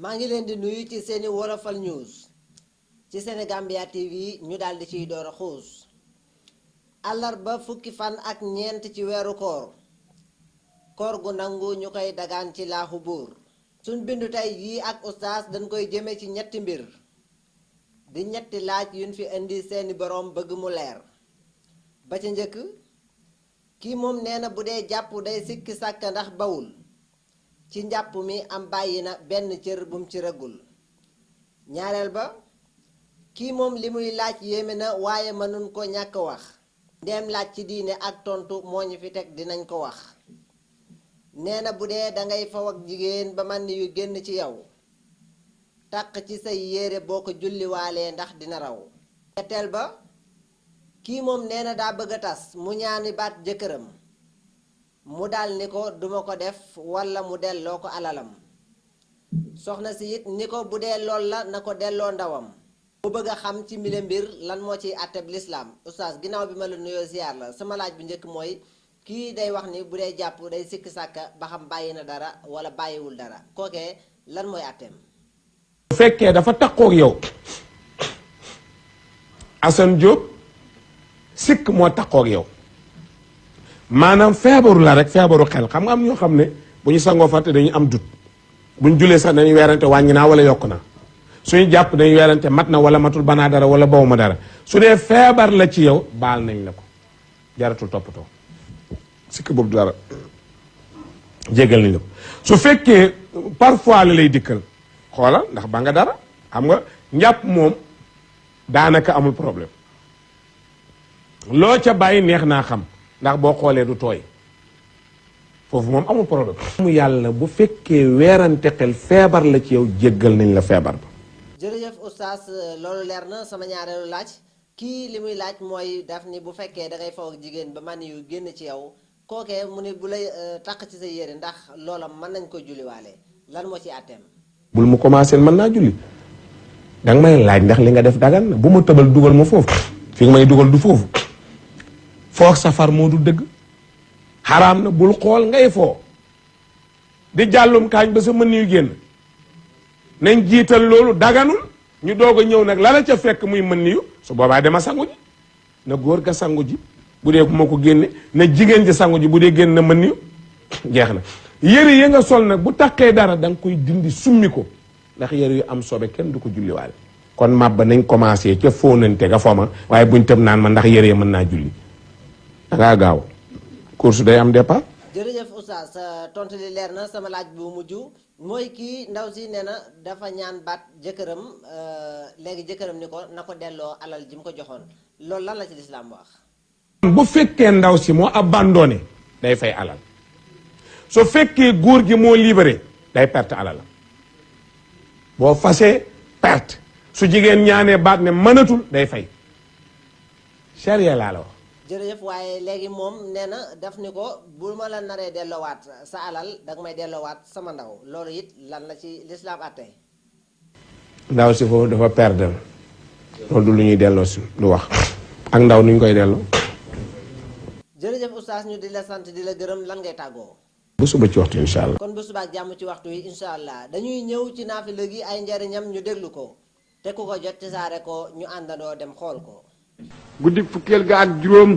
maa ngi leen di nuyu ci seeni Wolofal News ci Senegambia TV ñu daal di ciy door a xuus àllarba fukki fan ak ñeent ci weeru koor gu nangu ñu koy dagaan ci laaxu buur suñ bindu tey yii ak ustaas dañ koy jëme ci ñetti mbir di ñetti laaj yuñ fi indi seeni boroom bëgg mu leer ba ca njëkk kii moom nee na bu dee jàpp day sikki sàkk ndax bawul ci njàpp mi am bàyyi na benn cër bum ci rëggul ñaareel ba kii moom li muy laaj yéeme na waaye mënuñ ko ñàkk wax ndeem laaj ci diine ak tontu moo ñu fi teg dinañ ko wax nee na bu dee dangay faw ak jigéen ba man yu génn ci yow taq ci say yére boo ko julliwaalee ndax dina raw ñetteel ba kii moom nee na daa bëgg a tas mu ñaani baat jëkkëram mu dal ni ko duma ko def walla mu delloo ko alalam soxna si it ni ko bu dee lool la na ko delloo ndawam mu bëgg a xam ci mile mbir lan moo ciy àtteb lislaam oustaz ginnaaw bi ma la nuyoo ziar la sama laaj bu njëkk mooy kii day wax ni bu dee jàpp day sikki sàkka ba xam bàyyi na dara wala bàyyiwul dara kookee lan mooy àtteem bu fekkee dafa takkook yow Assane Diop sikk moo takkook yow maanaam feebaru la rek feebaru xel xam nga am ñoo xam ne bu ñu sangoo fàtte dañu am dut bu ñu julee sax dañuy weerante wàññi naa wala yokk na suñu jàpp dañuy weerante mat na wala matul banaa dara wala bawu ma dara su dee feebar la ci yow baal nañ la ko jaratul toppatoo sikk boobu dara jéggal nañ la ko su fekkee parfois la lay dikkal xoolal ndax ba nga dara xam nga njàpp moom daanaka amul problème loo ca bàyyi neex naa xam ndax boo xoolee du tooy foofu moom amul problème mu yàlla bu fekkee weerante xel feebar la ci yow jéggal nañ la feebar ba jërëjëf oustaz loolu leer na sama ñaareelu laaj kii li muy laaj mooy daf ni bu fekkee dangay faw ak jigéen ba man yu génn ci yow kookee mu ne bu lay taq ci sa yére ndax loola mën nañ ko julliwaale lan moo ci àtteem bul mu commencé mën naa julli danga may laaj ndax li nga def dagan na bu ma tëbal dugal ma foofu fi nga may dugal du foofu foo safar moo du dëgg xaraam na bul xool ngay foo di jàllum kaañ ba sa mën yu génn nañ jiital loolu daganul ñu doog a ñëw nag la la ca fekk muy mën yu su boobaa dama sangu ji na góor ga sangu ji bu dee ku ma ko génne na jigéen ji sangu ji bu dee génn na mën yu jeex na yëre yi nga sol nag bu taqee dara da nga koy dindi summi ko ndax yëre yu am sobe kenn du ko julliwaale kon mabba nañ commencé ca fóonante ga foma waaye buñ tëb naan ma ndax yëre mën naa julli dangaa gaaw course day am départ. jërëjëf oustaz tontu li leer na sama laaj bu mujj mooy kii ndaw si nee na dafa ñaan baat jëkkëram léegi jëkkëram ni ko na ko delloo alal ji mu ko joxoon loolu lan la ci lislaam wax. bu fekkee ndaw si moo abandonné day fay alal su fekkee góor gi moo libéré day perte alal boo fasee perte su jigéen ñaanee baat ne mënatul day fay charia laa la wax. jërëjëf waaye léegi moom nee na daf ni ko bu ma la naree delloowaat sa alal danga may delloowaat sama ndaw loolu it lan la ci lislaam àttee. ndaw si foofu dafa perdre loolu du lu ñuy delloo si lu wax ak ndaw nu ñu koy delloo. jërëjëf oustaz ñu di la sant di la gërëm lan ngay tàggoo. bu suba ci waxtu incha allah. kon bu suba ak jàmm ci waxtu wi incha allah dañuy ñëw ci naafila gi ay njariñam ñu déglu ko te ku ko jot ci saare ko ñu àndandoo dem xool ko. guddi fukkeel ga ak juróom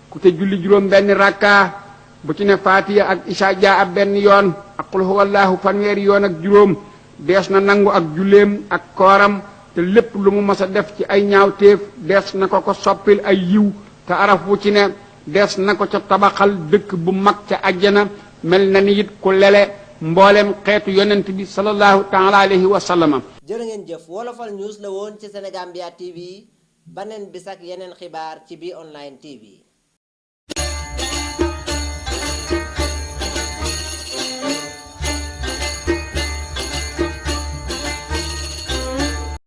ku te julli juróom benn rakka bu ci ne faatiya ak isa jaa ab benn yoon ak qul huwallahu fanweeri yoon ak juróom dees na nangu ak julleem ak kooram te lépp lu mu mas a def ci ay ñaawteef dees na ko soppil ay yiw te araf wu ci ne dees na ko ca tabaxal dëkk bu mag ca àjjana mel na ni it ku lele mboolem xeetu yonent bi sallallahu taala alayhi wa sallama. jërë ngeen jëf Wolofal News la woon ci Senegambia TV baneen bis ak yeneen xibaar ci bi online TV.